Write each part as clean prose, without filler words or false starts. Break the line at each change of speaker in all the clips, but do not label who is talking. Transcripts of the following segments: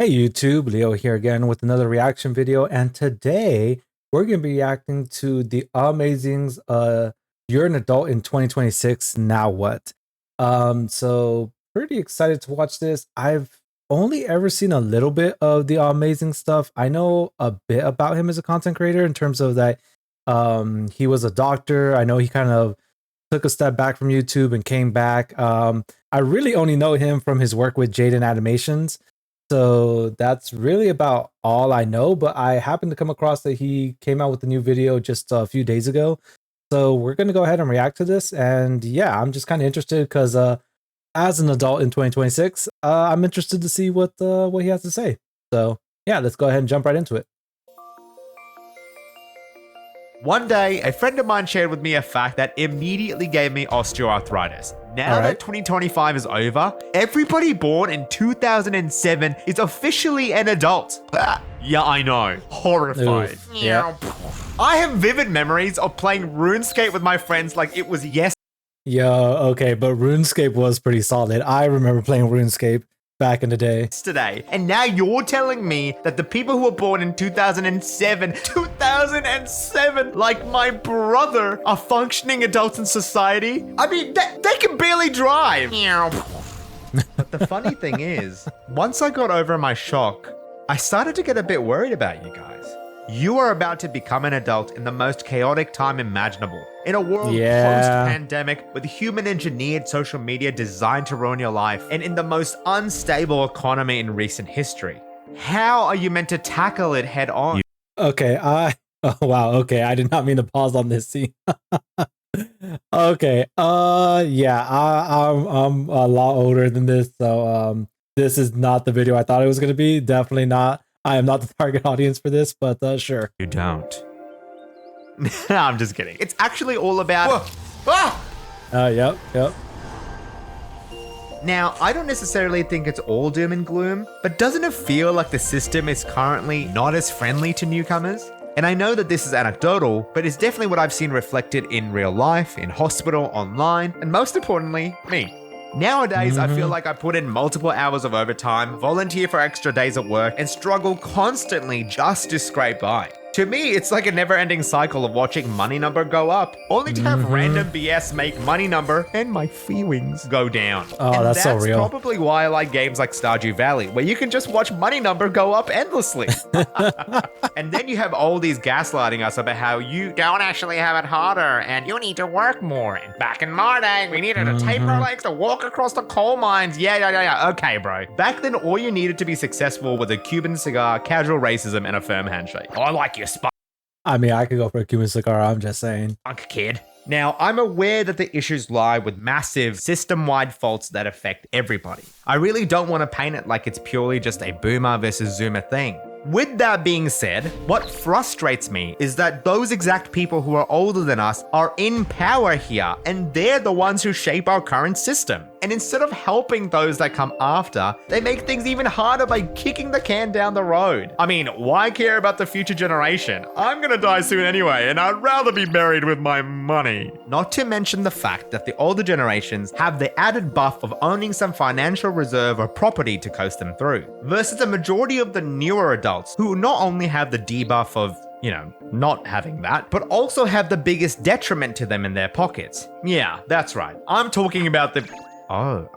Hey YouTube, Leo here again with another reaction video, and today we're going to be reacting to the amazings You're an Adult in 2026, Now What? So pretty excited to watch this. I've only ever seen a little bit of the amazing stuff. I know a bit about him as a content creator in terms of that he was a doctor. I know he kind of took a step back from YouTube and came back. I really only know him from his work with Jaden Animations. So that's really about all I know, but I happened to come across that he came out with a new video just a few days ago. So we're going to go ahead and react to this. And yeah, I'm just kind of interested because as an adult in 2026, I'm interested to see what he has to say. So yeah, let's go ahead and jump right into it.
One day, a friend of mine shared with me a fact that immediately gave me osteoarthritis. Now that 2025 is over, everybody born in 2007 is officially an adult. Yeah, I know. Horrified.
Yeah.
I have vivid memories of playing RuneScape with my friends like it was yesterday.
Yeah, okay, but RuneScape was pretty solid. I remember playing RuneScape back in the day.
And now you're telling me that the people who were born in 2007, like my brother, are functioning adults in society? I mean, they can barely drive. But the funny thing is, once I got over my shock, I started to get a bit worried about you guys. You are about to become an adult in the most chaotic time imaginable. In a world post-pandemic with human-engineered social media designed to ruin your life, and in the most unstable economy in recent history. How are you meant to tackle it head on?
Okay, oh wow, okay, I did not mean to pause on this scene. Okay, yeah, I'm a lot older than this, so this is not the video I thought it was gonna be. Definitely not. I am not the target audience for this, but sure.
You don't. I'm just kidding. It's actually all about...
Yep.
Now, I don't necessarily think it's all doom and gloom, but doesn't it feel like the system is currently not as friendly to newcomers? And I know that this is anecdotal, but it's definitely what I've seen reflected in real life, in hospital, online, and most importantly, me. Nowadays, I feel like I put in multiple hours of overtime, volunteer for extra days at work, and struggle constantly just to scrape by. To me, it's like a never-ending cycle of watching money number go up, only to have random BS make money number and my feelings go down.
Oh,
and
that's so real.
That's probably why I like games like Stardew Valley, where you can just watch money number go up endlessly. And then you have all these gaslighting us about how you don't actually have it harder and you need to work more. And back in my day, we needed to tape our legs to walk across the coal mines. Yeah. Okay, bro. Back then, all you needed to be successful was a Cuban cigar, casual racism, and a firm handshake. I like your spot.
I mean, I could go for a Cuban cigar, I'm just saying.
Kid. Now, I'm aware that the issues lie with massive system-wide faults that affect everybody. I really don't want to paint it like it's purely just a boomer versus zoomer thing. With that being said, what frustrates me is that those exact people who are older than us are in power here, and they're the ones who shape our current system. And instead of helping those that come after, they make things even harder by kicking the can down the road. I mean, why care about the future generation? I'm gonna die soon anyway, and I'd rather be buried with my money. Not to mention the fact that the older generations have the added buff of owning some financial reserve or property to coast them through, versus the majority of the newer adults who not only have the debuff of, you know, not having that, but also have the biggest detriment to them in their pockets. Yeah, that's right. I'm talking about the... Oh,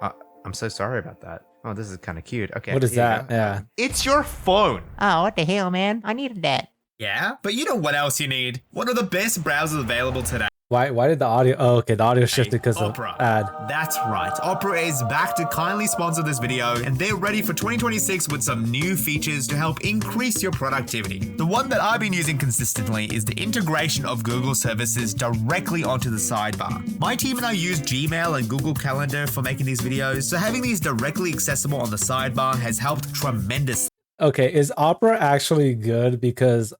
I'm so sorry about that. Oh, this is kind of cute. Okay.
What is that? Yeah.
It's your phone.
Oh, what the hell, man? I needed that.
Yeah, but you know what else you need? One of the best browsers available today.
Why did the audio... Oh, okay, the audio shifted because of
Opera.
ad.
That's right. Opera is back to kindly sponsor this video, and they're ready for 2026 with some new features to help increase your productivity. The one that I've been using consistently is the integration of Google services directly onto the sidebar. My team and I use Gmail and Google Calendar for making these videos, so having these directly accessible on the sidebar has helped tremendously.
Okay, is Opera actually good? Because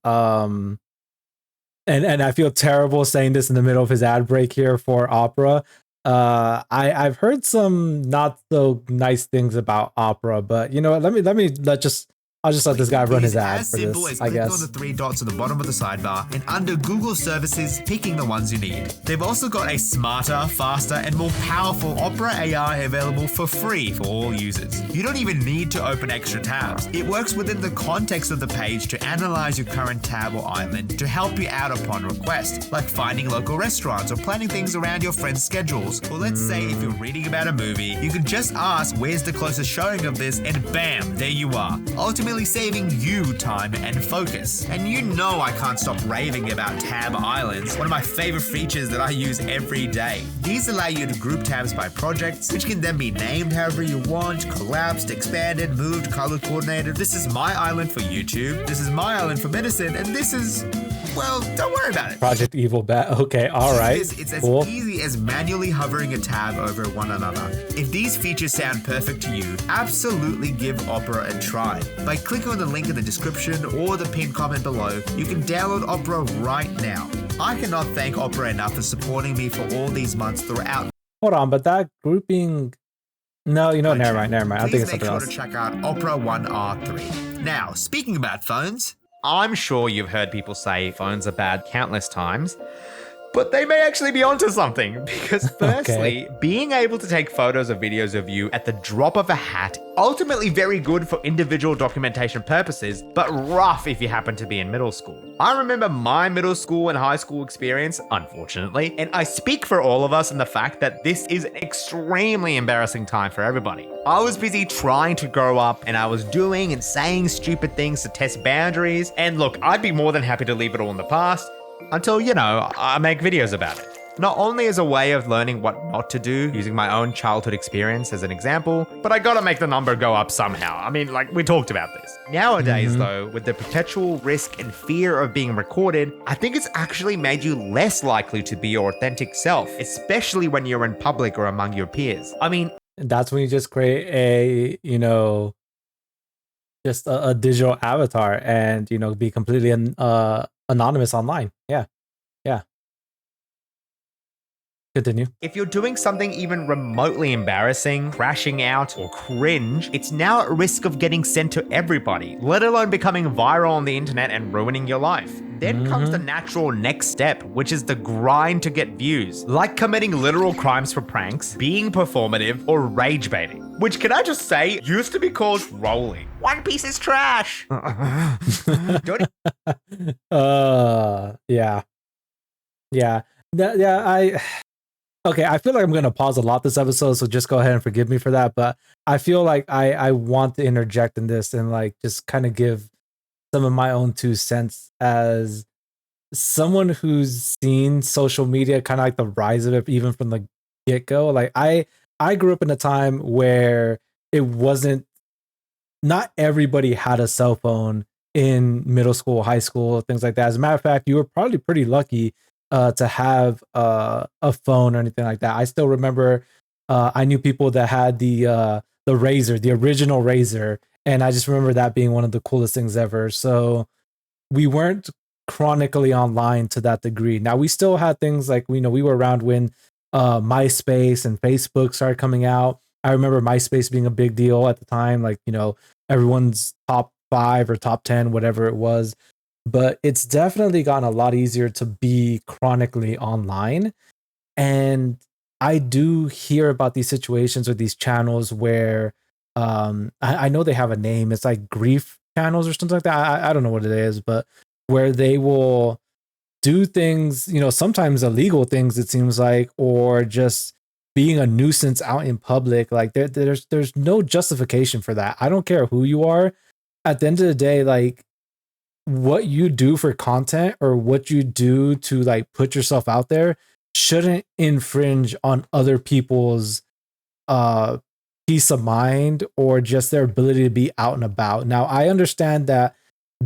and I feel terrible saying this in the middle of his ad break here for Opera. I've heard some not so nice things about Opera, but you know what? Let's just I'll just let this guy run his
It's
ad
as
for
simple
this,
as
I
clicking on
guess.
the 3 dots at the bottom of the sidebar and under Google Services, picking the ones you need. They've also got a smarter, faster, and more powerful Opera AI available for free for all users. You don't even need to open extra tabs. It works within the context of the page to analyze your current tab or island to help you out upon request, like finding local restaurants or planning things around your friends' schedules. Or let's say if you're reading about a movie, you can just ask where's the closest showing of this and bam, there you are, ultimately saving you time and focus. And you know I can't stop raving about tab islands, one of my favorite features that I use every day. These allow you to group tabs by projects, which can then be named however you want, collapsed, expanded, moved, color coordinated. This is my island for YouTube, this is my island for medicine, and this is, well, don't worry about it.
Project Evil Bat. Okay, all right.
It's as
Cool.
easy as manually hovering a tab over one another. If these features sound perfect to you, absolutely give Opera a try. By clicking on the link in the description or the pinned comment below, you can download Opera right now. I cannot thank Opera enough for supporting me for all these months throughout.
Hold on, but that grouping. No, you know,
my
never
channel.
mind. I think
Please
it's
make
something
sure
else.
to check out Opera 1R3. Now, speaking about phones,
I'm sure you've heard people say phones are bad countless times, but they may actually be onto something because firstly, being able to take photos or videos of you at the drop of a hat, ultimately very good for individual documentation purposes, but rough if you happen to be in middle school. I remember my middle school and high school experience, unfortunately, and I speak for all of us in the fact that this is an extremely embarrassing time for everybody. I was busy trying to grow up and I was doing and saying stupid things to test boundaries, and look, I'd be more than happy to leave it all in the past, until, you know, I make videos about it. Not only as a way of learning what not to do, using my own childhood experience as an example, but I gotta make the number go up somehow. I mean, like, we talked about this. Nowadays, though, with the perpetual risk and fear of being recorded, I think it's actually made you less likely to be your authentic self, especially when you're in public or among your peers. I mean,
That's when you just create a, you know, just a digital avatar and, you know, be completely anonymous online. Yeah. Yeah. Continue.
if you're doing something even remotely embarrassing, crashing out, or cringe, it's now at risk of getting sent to everybody, let alone becoming viral on the internet and ruining your life. Then comes the natural next step, which is the grind to get views, like committing literal crimes for pranks, being performative, or rage baiting, which, can I just say, used to be called trolling.
One Piece is trash.
Don't
Yeah. Yeah. Okay, I feel like I'm gonna pause a lot this episode, so just go ahead and forgive me for that. But I feel like I want to interject in this and like just kind of give some of my own 2 cents as someone who's seen social media, kind of like the rise of it, even from the get go. Like I grew up in a time where it wasn't, not everybody had a cell phone in middle school, high school, things like that. As a matter of fact, you were probably pretty lucky to have a phone or anything like that. I still remember I knew people that had the Razor, the original Razor, and I just remember that being one of the coolest things ever. So we weren't chronically online to that degree. Now we still had things like, we were around when MySpace and Facebook started coming out. I remember MySpace being a big deal at the time, like, everyone's top 5 or top 10, whatever it was. But it's definitely gotten a lot easier to be chronically online. And I do hear about these situations or these channels where I know they have a name. It's like grief channels or something like that. I don't know what it is, but where they will do things, sometimes illegal things, it seems like, or just being a nuisance out in public. Like there's no justification for that. I don't care who you are. At the end of the day, like, what you do for content or what you do to like put yourself out there shouldn't infringe on other people's peace of mind or just their ability to be out and about. Now, I understand that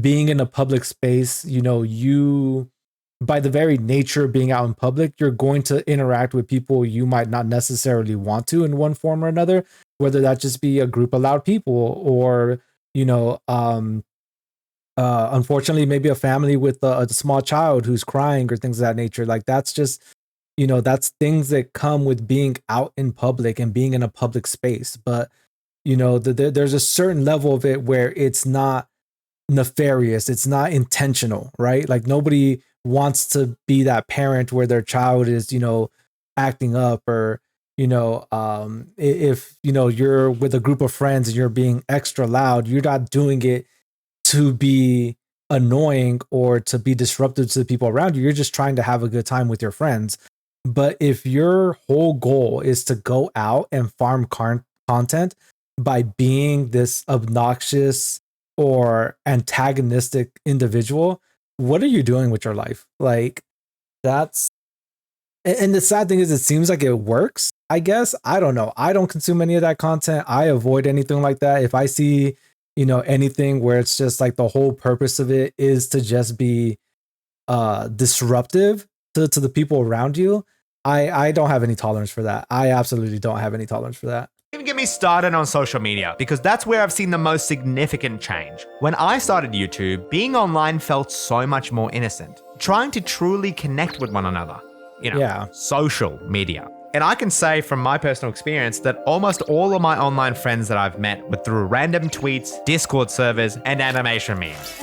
being in a public space, you, by the very nature of being out in public, you're going to interact with people you might not necessarily want to in one form or another, whether that just be a group of loud people or, unfortunately, maybe a family with a small child who's crying or things of that nature. Like that's just, that's things that come with being out in public and being in a public space. But, there's a certain level of it where it's not nefarious. It's not intentional, right? Like nobody wants to be that parent where their child is, acting up, or if you're with a group of friends and you're being extra loud, you're not doing it to be annoying or to be disruptive to the people around you. You're just trying to have a good time with your friends. But if your whole goal is to go out and farm content by being this obnoxious or antagonistic individual, what are you doing with your life? Like, that's, and the sad thing is, it seems like it works, I guess. I don't know. I don't consume any of that content. I avoid anything like that. If I see, anything where it's just like the whole purpose of it is to just be disruptive to the people around you, I don't have any tolerance for that. I absolutely don't have any tolerance for that.
Even get me started on social media, because that's where I've seen the most significant change. When I started YouTube, being online felt so much more innocent, trying to truly connect with one another. Social media. And I can say from my personal experience that almost all of my online friends that I've met were through random tweets, Discord servers, and animation memes.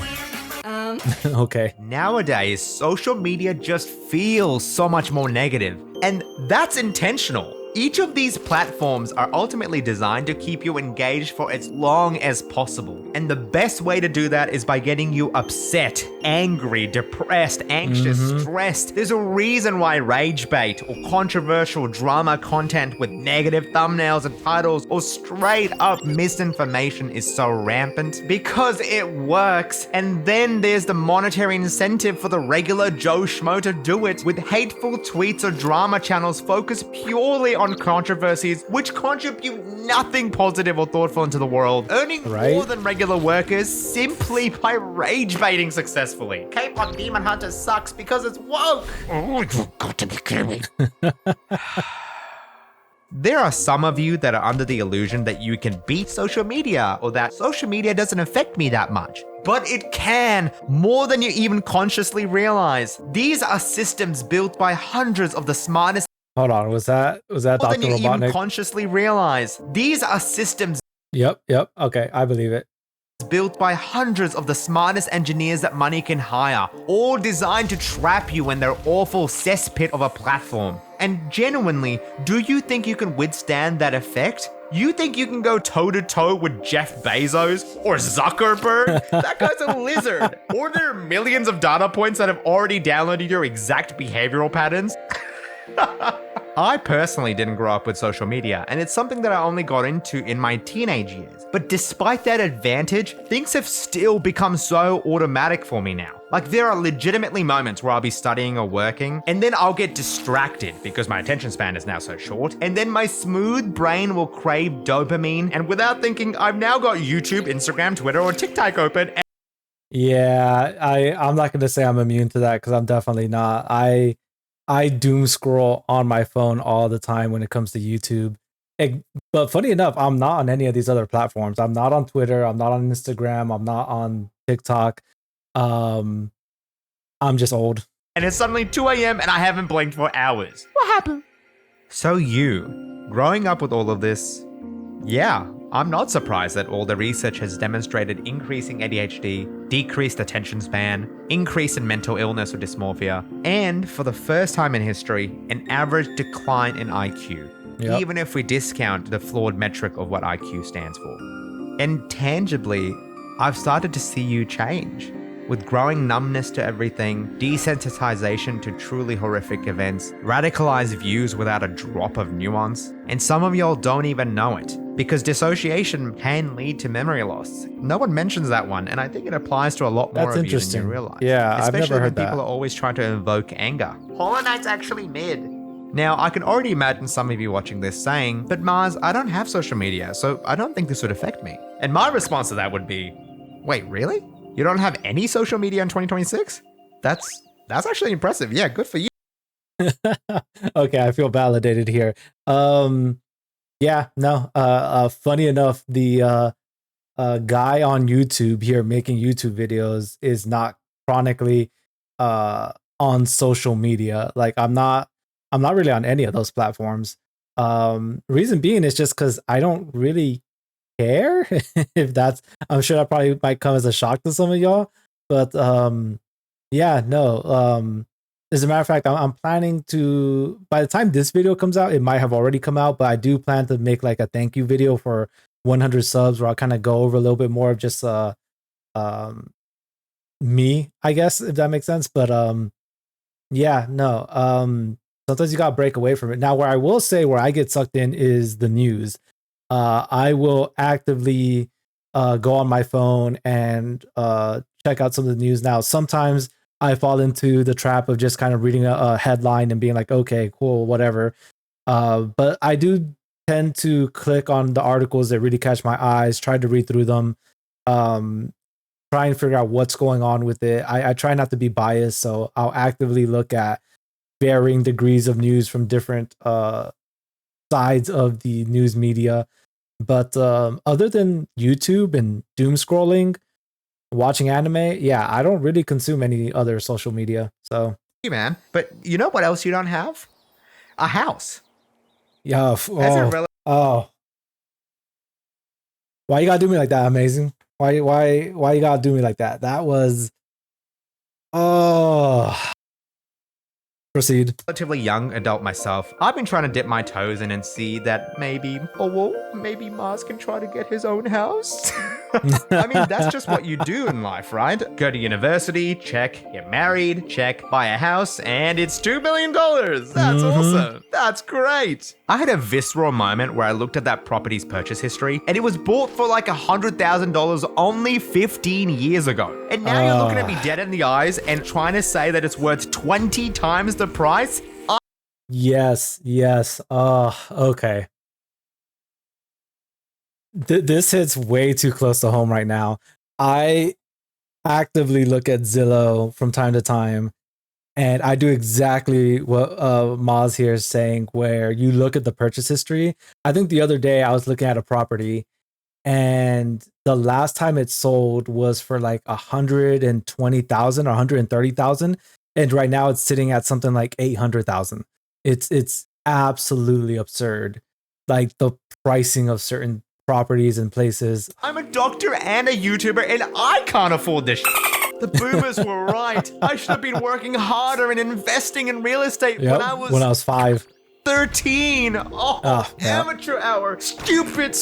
Okay.
Nowadays, social media just feels so much more negative, and that's intentional. Each of these platforms are ultimately designed to keep you engaged for as long as possible. And the best way to do that is by getting you upset, angry, depressed, anxious, stressed. There's a reason why rage bait or controversial drama content with negative thumbnails and titles or straight up misinformation is so rampant, because it works. And then there's the monetary incentive for the regular Joe Schmo to do it, with hateful tweets or drama channels focused purely on controversies which contribute nothing positive or thoughtful into the world, earning more than regular workers simply by rage baiting successfully. K-pop Demon Hunter sucks because it's woke.
Oh, you've got to be kidding me.
There are some of you that are under the illusion that you can beat social media, or that social media doesn't affect me that much. But it can, more than you even consciously realize. These are systems built by hundreds of the smartest.
Hold on, was that
More
Dr.
than you even
Robotnik?
consciously realize. These are systems
Yep. Okay, I believe it.
built by hundreds of the smartest engineers that money can hire, all designed to trap you in their awful cesspit of a platform. And genuinely, do you think you can withstand that effect? You think you can go toe-to-toe with Jeff Bezos or Zuckerberg? That guy's a lizard. Or there are millions of data points that have already downloaded your exact behavioral patterns? I personally didn't grow up with social media, and it's something that I only got into in my teenage years. But despite that advantage, things have still become so automatic for me now. Like, there are legitimately moments where I'll be studying or working, and then I'll get distracted because my attention span is now so short, and then my smooth brain will crave dopamine, and without thinking, I've now got YouTube, Instagram, Twitter, or TikTok open.
Yeah, I'm not going to say I'm immune to that, because I'm definitely not. I doom scroll on my phone all the time when it comes to YouTube. But funny enough, I'm not on any of these other platforms. I'm not on Twitter. I'm not on Instagram. I'm not on TikTok. I'm just old.
And it's suddenly 2 a.m. and I haven't blinked for hours.
What happened?
So you, growing up with all of this, yeah, I'm not surprised that all the research has demonstrated increasing ADHD, decreased attention span, increase in mental illness or dysmorphia, and for the first time in history, an average decline in IQ, even if we discount the flawed metric of what IQ stands for. And tangibly, I've started to see you change. With growing numbness to everything, desensitization to truly horrific events, radicalized views without a drop of nuance, and some of y'all don't even know it, because dissociation can lead to memory loss. No one mentions that one, and I think it applies to a lot more
That's
of
interesting.
you than you realize.
Yeah,
especially
I've never heard
when people
that.
are always trying to invoke anger.
Hollow Knight's actually mid.
Now, I can already imagine some of you watching this saying, but Mars, I don't have social media, so I don't think this would affect me. And my response to that would be, wait, really? You don't have any social media in 2026? That's actually impressive. Yeah, good for you.
Okay, I feel validated here. Yeah, no. Funny enough, the guy on YouTube here making YouTube videos is not chronically on social media. Like, I'm not really on any of those platforms. Reason being is just because I don't really care. If that's, I'm sure that probably might come as a shock to some of y'all. But yeah, no. As a matter of fact, I'm planning to, by the time this video comes out, it might have already come out, but I do plan to make like a thank you video for 100 subs where I'll kind of go over a little bit more of just um me, I guess, if that makes sense. But yeah, no. Sometimes you gotta break away from it. Now, where I will say where I get sucked in is the news. I will actively go on my phone and check out some of the news. Now, sometimes I fall into the trap of just kind of reading a headline and being like, okay, cool, whatever. But I do tend to click on the articles that really catch my eyes, try to read through them, try and figure out what's going on with it. I try not to be biased, so I'll actively look at varying degrees of news from different sides of the news media. But other than YouTube and doom scrolling, watching anime, yeah, I don't really consume any other social media. So
Hey, man. But you know what else you don't have? A house.
yeah,
As a rel-
oh, why you gotta do me like that? Amazing. Why you gotta do me like that? That was oh. Proceed.
relatively young adult myself, I've been trying to dip my toes in and see that maybe, oh, well, maybe Mars can try to get his own house. I mean, that's just what you do in life, right? Go to university, check. Get married, check. Buy a house, and it's $2 million. That's awesome. That's great. I had a visceral moment where I looked at that property's purchase history, and it was bought for like $100,000 only 15 years ago. And now you're looking at me dead in the eyes and trying to say that it's worth 20 times the price?
Yes. Okay. This hits way too close to home right now. I actively look at Zillow from time to time, and I do exactly what Maz here is saying, where you look at the purchase history. I think the other day I was looking at a property, and the last time it sold was for like 120,000 or 130,000, and right now it's sitting at something like 800,000. It's absolutely absurd, like the pricing of certain properties and places.
I'm a doctor and a YouTuber, and I can't afford this. The boomers were right. I should have been working harder and investing in real estate
Yep,
when I
was
was
5.
13. Oh,
yeah.
amateur hour. Stupid.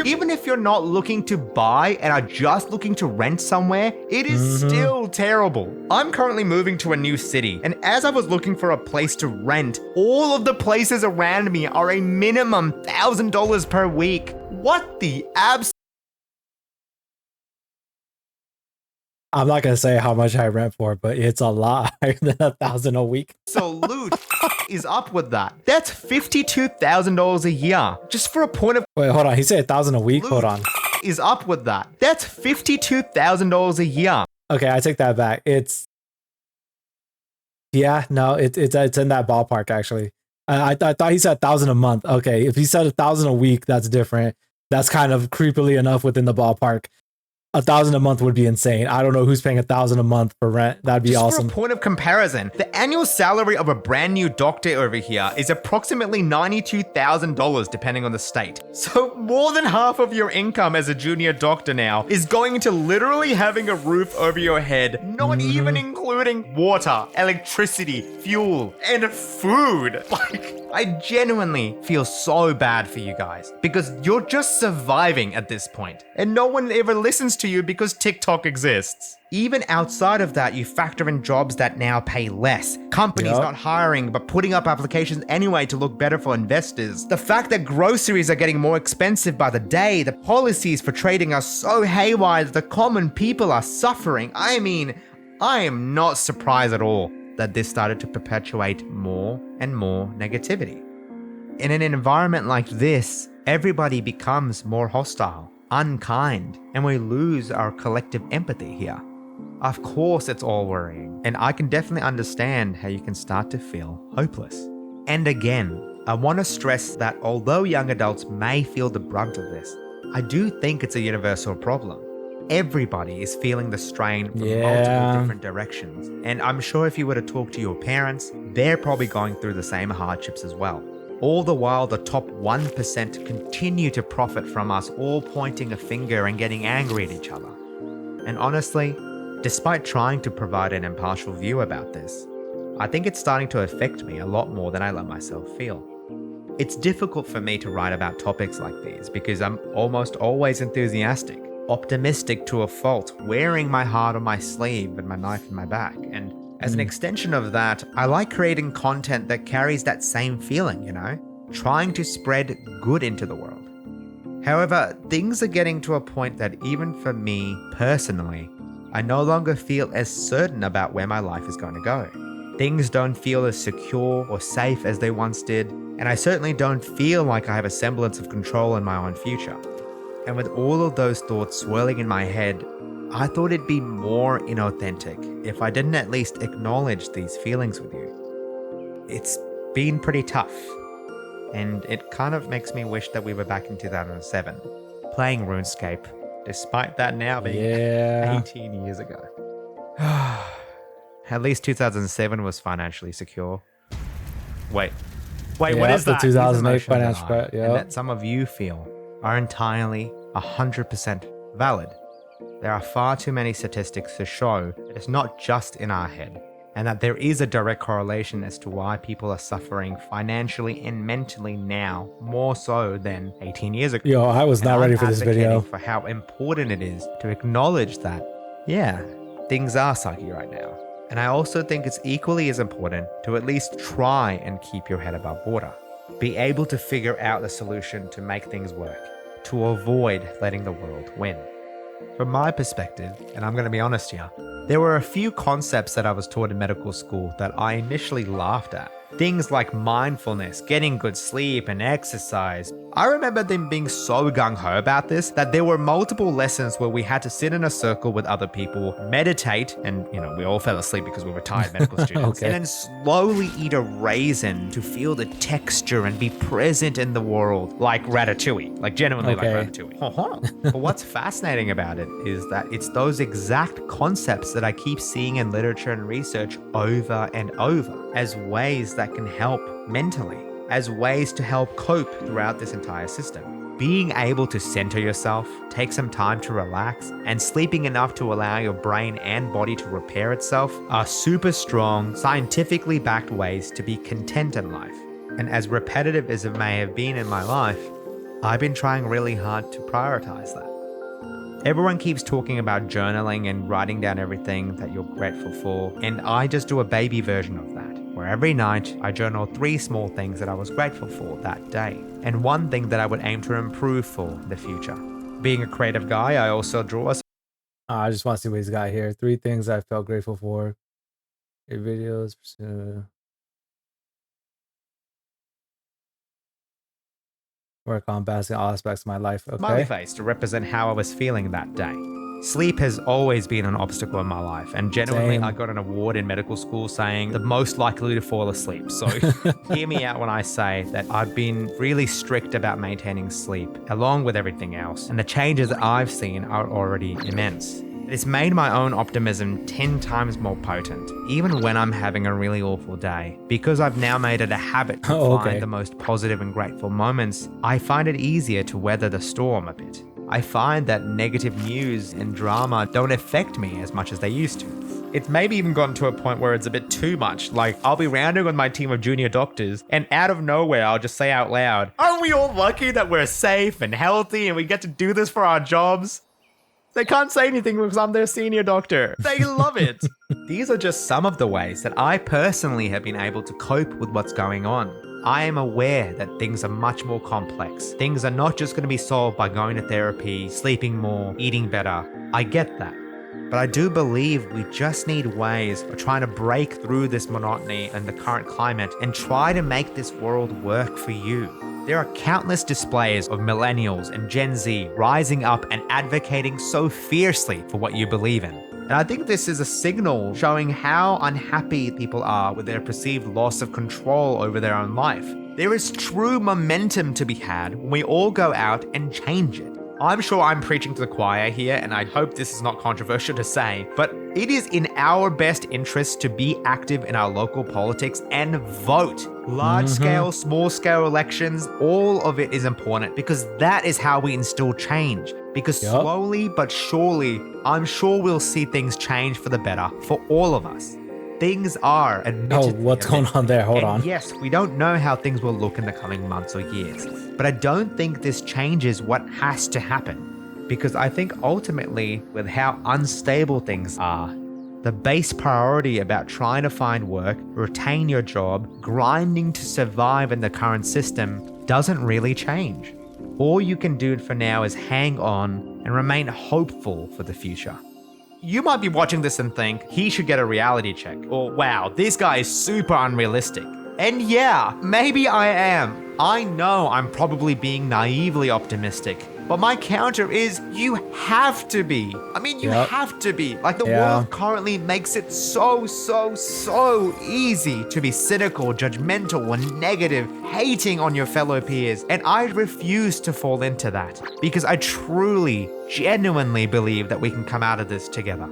Even if you're not looking to buy and are just looking to rent somewhere, it is still terrible. I'm currently moving to a new city, and as I was looking for a place to rent, all of the places around me are a minimum $1,000 per week. What the abs?
I'm not gonna say how much I rent for, but it's a lot higher than 1,000 a week.
Absolute is up with that. That's $52,000 a year. Just for a point of
Wait, hold on. He said 1,000 a week. Hold on.
is up with that. That's $52,000 a year.
Okay, I take that back. It's yeah, no, it's in that ballpark actually. I thought he said 1,000 a month. Okay, if he said 1,000 a week, that's different. That's kind of creepily enough within the ballpark. 1,000 a month would be insane. I don't know who's paying 1,000 a month for rent. That'd be
Just
awesome.
for a point of comparison, the annual salary of a brand new doctor over here is approximately $92,000 depending on the state. So more than half of your income as a junior doctor now is going into literally having a roof over your head, not even including water, electricity, fuel, and food. Like, I genuinely feel so bad for you guys because you're just surviving at this point, and no one ever listens to you because TikTok exists. Even outside of that, you factor in jobs that now pay less. Companies not hiring, but putting up applications anyway to look better for investors. The fact that groceries are getting more expensive by the day. The policies for trading are so haywire that the common people are suffering. I mean, I am not surprised at all that this started to perpetuate more and more negativity. In an environment like this, everybody becomes more hostile, unkind, and we lose our collective empathy here. Of course, it's all worrying, and I can definitely understand how you can start to feel hopeless. And again, I want to stress that although young adults may feel the brunt of this, I do think it's a universal problem. Everybody is feeling the strain from multiple different directions, and I'm sure if you were to talk to your parents, they're probably going through the same hardships as well. All the while, the top 1% continue to profit from us all pointing a finger and getting angry at each other. And honestly, despite trying to provide an impartial view about this, I think it's starting to affect me a lot more than I let myself feel. It's difficult for me to write about topics like these because I'm almost always enthusiastic, optimistic to a fault, wearing my heart on my sleeve and my knife in my back. And as an extension of that, I like creating content that carries that same feeling, trying to spread good into the world. However, things are getting to a point that even for me personally, I no longer feel as certain about where my life is going to go. Things don't feel as secure or safe as they once did, and I certainly don't feel like I have a semblance of control in my own future. And with all of those thoughts swirling in my head, I thought it'd be more inauthentic if I didn't at least acknowledge these feelings with you. It's been pretty tough, and it kind of makes me wish that we were back in 2007, playing RuneScape, despite that now being 18 years ago. At least 2007 was financially secure. Wait, what is
the
that?
2008
These emotions
financial
that I-
crash,
and that some of you feel are entirely 100% valid. There are far too many statistics to show that it's not just in our head, and that there is a direct correlation as to why people are suffering financially and mentally now more so than 18 years ago.
Yo, I was not
And
ready
I'm
for this
advocating
video.
for how important it is to acknowledge that, things are sucky right now. And I also think it's equally as important to at least try and keep your head above water. Be able to figure out the solution to make things work, to avoid letting the world win. From my perspective, and I'm going to be honest here, there were a few concepts that I was taught in medical school that I initially laughed at. Things like mindfulness, getting good sleep, and exercise. I remember them being so gung-ho about this that there were multiple lessons where we had to sit in a circle with other people, meditate, and we all fell asleep because we were tired medical students,
Okay.
and then slowly eat a raisin to feel the texture and be present in the world, like Ratatouille, like genuinely
Okay.
like Ratatouille. But what's fascinating about it is that it's those exact concepts that I keep seeing in literature and research over and over as ways that can help mentally, as ways to help cope throughout this entire system. Being able to center yourself, take some time to relax, and sleeping enough to allow your brain and body to repair itself are super strong, scientifically backed ways to be content in life. And as repetitive as it may have been in my life, I've been trying really hard to prioritize that. Everyone keeps talking about journaling and writing down everything that you're grateful for, and I just do a baby version of that, where every night I journal 3 small things that I was grateful for that day, and 1 thing that I would aim to improve for the future. Being a creative guy, I also draw a
I just want to see what he's got here. 3 things I felt grateful for. Your videos. Work on balancing all aspects of my life.
smiley
Okay.
face to represent how I was feeling that day. Sleep has always been an obstacle in my life, and genuinely,
Same.
I got an award in medical school saying the most likely to fall asleep. So hear me out when I say that I've been really strict about maintaining sleep, along with everything else, and the changes that I've seen are already immense. It's made my own optimism 10 times more potent, even when I'm having a really awful day. Because I've now made it a habit to
Oh, okay.
find the most positive and grateful moments, I find it easier to weather the storm a bit. I find that negative news and drama don't affect me as much as they used to. It's maybe even gotten to a point where it's a bit too much. Like, I'll be rounding with my team of junior doctors, and out of nowhere, I'll just say out loud, "Aren't we all lucky that we're safe and healthy and we get to do this for our jobs?" They can't say anything because I'm their senior doctor. They love it. These are just some of the ways that I personally have been able to cope with what's going on. I am aware that things are much more complex. Things are not just going to be solved by going to therapy, sleeping more, eating better. I get that. But I do believe we just need ways of trying to break through this monotony and the current climate and try to make this world work for you. There are countless displays of millennials and Gen Z rising up and advocating so fiercely for what you believe in. And I think this is a signal showing how unhappy people are with their perceived loss of control over their own life. There is true momentum to be had when we all go out and change it. I'm sure I'm preaching to the choir here, and I hope this is not controversial to say, but it is in our best interest to be active in our local politics and vote. Large scale, small scale elections, all of it is important because that is how we instill change. Because
Yup.
slowly but surely, I'm sure we'll see things change for the better for all of us. Things are admittedly.
Oh, what's going on there? Hold
and
on.
yes, we don't know how things will look in the coming months or years, but I don't think this changes what has to happen. Because I think ultimately, with how unstable things are, the base priority about trying to find work, retain your job, grinding to survive in the current system doesn't really change. All you can do for now is hang on and remain hopeful for the future. You might be watching this and think, he should get a reality check, or wow, this guy is super unrealistic. And yeah, maybe I am. I know I'm probably being naively optimistic. But my counter is, you have to be. I mean, you have to be. Like, the world currently makes it so easy to be cynical, judgmental, or negative, hating on your fellow peers. And I refuse to fall into that because I truly, genuinely believe that we can come out of this together.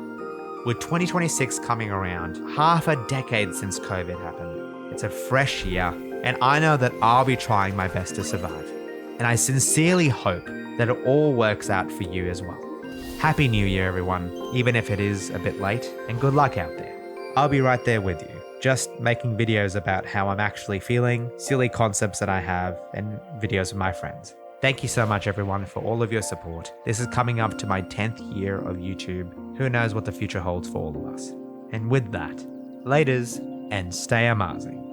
With 2026 coming around, half a decade since COVID happened, it's a fresh year, and I know that I'll be trying my best to survive. And I sincerely hope that it all works out for you as well. Happy New Year, everyone, even if it is a bit late, and good luck out there. I'll be right there with you, just making videos about how I'm actually feeling, silly concepts that I have, and videos with my friends. Thank you so much, everyone, for all of your support. This is coming up to my 10th year of YouTube. Who knows what the future holds for all of us. And with that, laters, and stay amazing.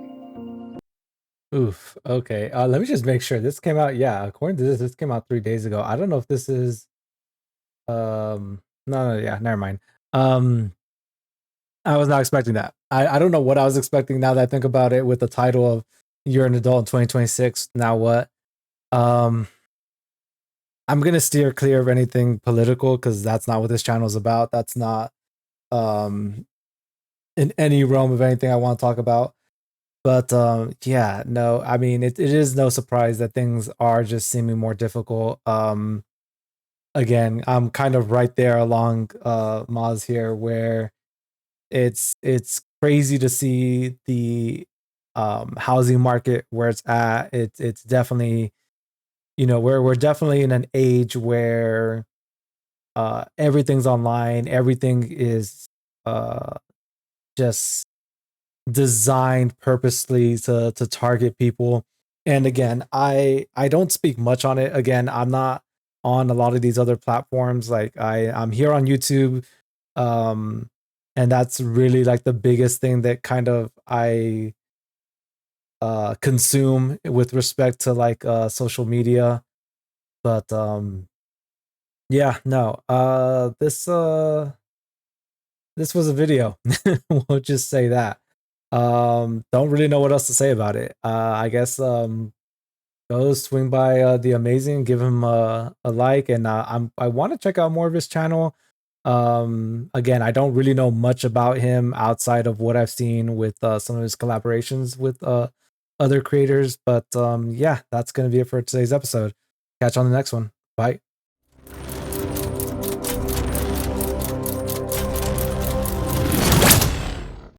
Oof. Okay. Let me just make sure this came out. Yeah, according to this came out 3 days ago. I don't know if this is. No. Yeah. Never mind. I was not expecting that. I don't know what I was expecting. Now that I think about it, with the title of "You're an Adult in 2026." Now what? I'm gonna steer clear of anything political because that's not what this channel is about. That's not in any realm of anything I want to talk about. But yeah, no, I mean it is no surprise that things are just seeming more difficult. Again, I'm kind of right there along Maz here, where it's crazy to see the housing market where it's at. It's definitely, we're definitely in an age where everything's online, everything is just designed purposely to target people. And again, I don't speak much on it. Again, I'm not on a lot of these other platforms. Like I'm here on YouTube, and that's really like the biggest thing that kind of I consume with respect to like social media. But yeah, no, this was a video. We'll just say that. Don't really know what else to say about it. I guess go swing by the amazing, give him a like, and I want to check out more of his channel. Again, I don't really know much about him outside of what I've seen with some of his collaborations with other creators, but yeah, that's gonna be it for today's episode. Catch you on the next one. Bye.